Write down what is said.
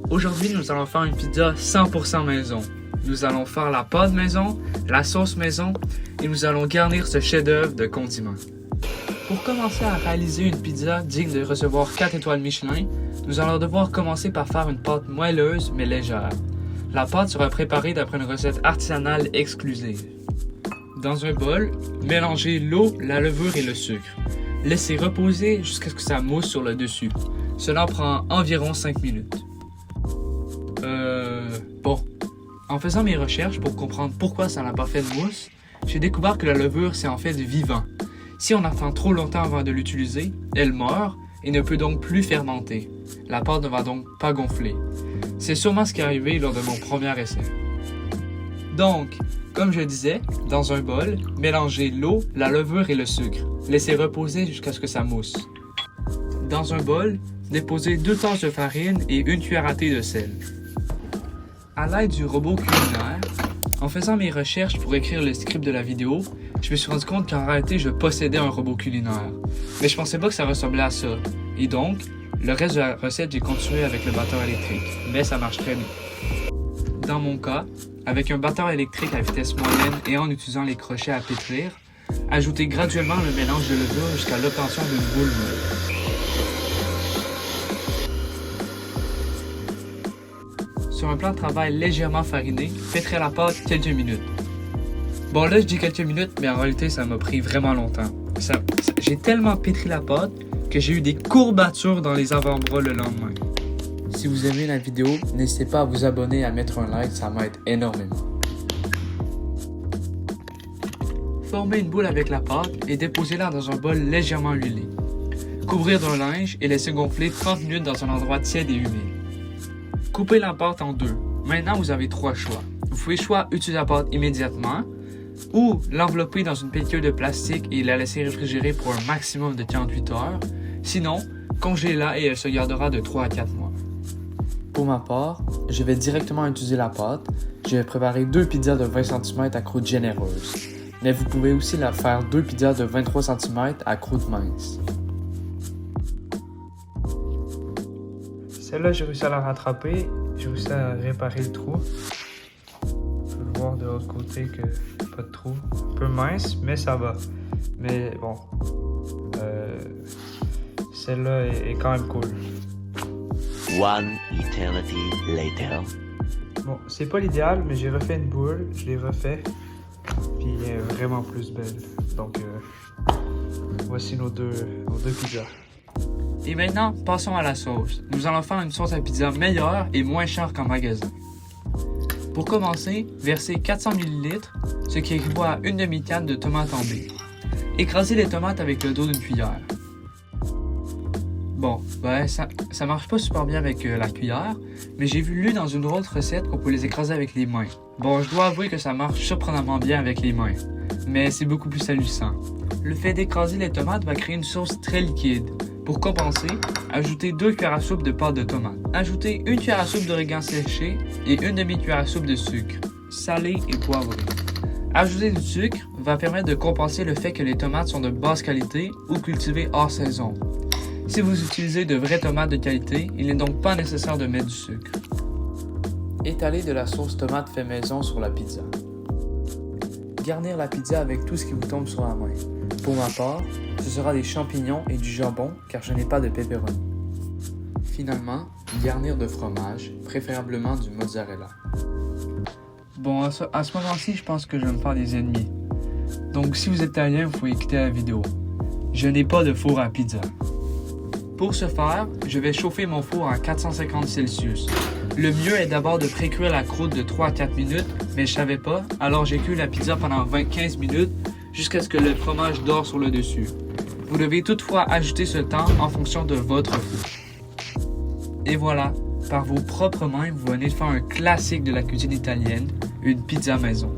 Aujourd'hui, nous allons faire une pizza 100% maison. Nous allons faire la pâte maison, la sauce maison et nous allons garnir ce chef-d'œuvre de condiments. Pour commencer à réaliser une pizza digne de recevoir 4 étoiles Michelin, nous allons devoir commencer par faire une pâte moelleuse mais légère. La pâte sera préparée d'après une recette artisanale exclusive. Dans un bol, mélangez l'eau, la levure et le sucre. Laissez reposer jusqu'à ce que ça mousse sur le dessus. Cela prend environ 5 minutes. Bon. En faisant mes recherches pour comprendre pourquoi ça n'a pas fait de mousse, j'ai découvert que la levure c'est en fait vivant. Si on attend trop longtemps avant de l'utiliser, elle meurt et ne peut donc plus fermenter. La pâte ne va donc pas gonfler. C'est sûrement ce qui est arrivé lors de mon premier essai. Donc, comme je disais, dans un bol, mélangez l'eau, la levure et le sucre. Laissez reposer jusqu'à ce que ça mousse. Dans un bol, déposez 2 tasses de farine et 1 cuillère à thé de sel. À l'aide du robot culinaire, en faisant mes recherches pour écrire le script de la vidéo, je me suis rendu compte qu'en réalité je possédais un robot culinaire. Mais je pensais pas que ça ressemblait à ça. Et donc, le reste de la recette, j'ai continué avec le batteur électrique. Mais ça marche très bien. Dans mon cas, avec un batteur électrique à vitesse moyenne et en utilisant les crochets à pétrir, ajoutez graduellement le mélange de levure jusqu'à l'obtention d'une boule molle. Sur un plan de travail légèrement fariné, pétrez la pâte quelques minutes. Bon là je dis quelques minutes, mais en réalité ça m'a pris vraiment longtemps. J'ai tellement pétri la pâte que j'ai eu des courbatures dans les avant-bras le lendemain. Si vous aimez la vidéo, n'hésitez pas à vous abonner et à mettre un like, ça m'aide énormément. Formez une boule avec la pâte et déposez-la dans un bol légèrement huilé. Couvrir d'un linge et laisser gonfler 30 minutes dans un endroit tiède et humide. Coupez la pâte en 2. Maintenant, vous avez 3 choix. Vous pouvez soit utiliser la pâte immédiatement ou l'envelopper dans une pellicule de plastique et la laisser réfrigérer pour un maximum de 48 heures. Sinon, congélez-la et elle se gardera de 3 à 4 mois. Pour ma part, je vais directement utiliser la pâte. Je vais préparer 2 pizzas de 20 cm à croûte généreuse. Mais vous pouvez aussi la faire 2 pizzas de 23 cm à croûte mince. Celle-là, j'ai réussi à la rattraper. J'ai réussi à réparer le trou. On peut voir de l'autre côté que pas de trou. Un peu mince, mais ça va. Mais bon, celle-là est quand même cool. One eternity later. Bon, c'est pas l'idéal, mais j'ai refait une boule. Je l'ai refait. Puis elle est vraiment plus belle. Donc, voici nos deux pizzas. Et maintenant, passons à la sauce. Nous allons faire une sauce à pizza meilleure et moins chère qu'en magasin. Pour commencer, versez 400 ml, ce qui équivaut à une demi-canne de tomates en baie. Écrasez les tomates avec le dos d'une cuillère. Bon, ça marche pas super bien avec la cuillère, mais j'ai lu dans une autre recette qu'on peut les écraser avec les mains. Bon, je dois avouer que ça marche surprenamment bien avec les mains, mais c'est beaucoup plus salissant. Le fait d'écraser les tomates va créer une sauce très liquide. Pour compenser, ajoutez 2 cuillères à soupe de pâte de tomate. Ajoutez 1 cuillère à soupe d'origan séché et 1 demi-cuillère à soupe de sucre, salé et poivré. Ajouter du sucre va permettre de compenser le fait que les tomates sont de basse qualité ou cultivées hors saison. Si vous utilisez de vraies tomates de qualité, il n'est donc pas nécessaire de mettre du sucre. Étalez de la sauce tomate fait maison sur la pizza. Garnir la pizza avec tout ce qui vous tombe sur la main. Pour ma part, ce sera des champignons et du jambon car je n'ai pas de pepperoni. Finalement, garnir de fromage, préférablement du mozzarella. Bon, à ce moment-ci, je pense que je vais me faire des ennemis. Donc si vous êtes italien, vous pouvez quitter la vidéo. Je n'ai pas de four à pizza. Pour ce faire, je vais chauffer mon four à 450 Celsius. Le mieux est d'abord de pré-cuire la croûte de 3 à 4 minutes, mais je savais pas, alors j'ai cuit la pizza pendant 15 minutes jusqu'à ce que le fromage dore sur le dessus. Vous devez toutefois ajouter ce temps en fonction de votre four. Et voilà, par vos propres mains, vous venez de faire un classique de la cuisine italienne, une pizza maison.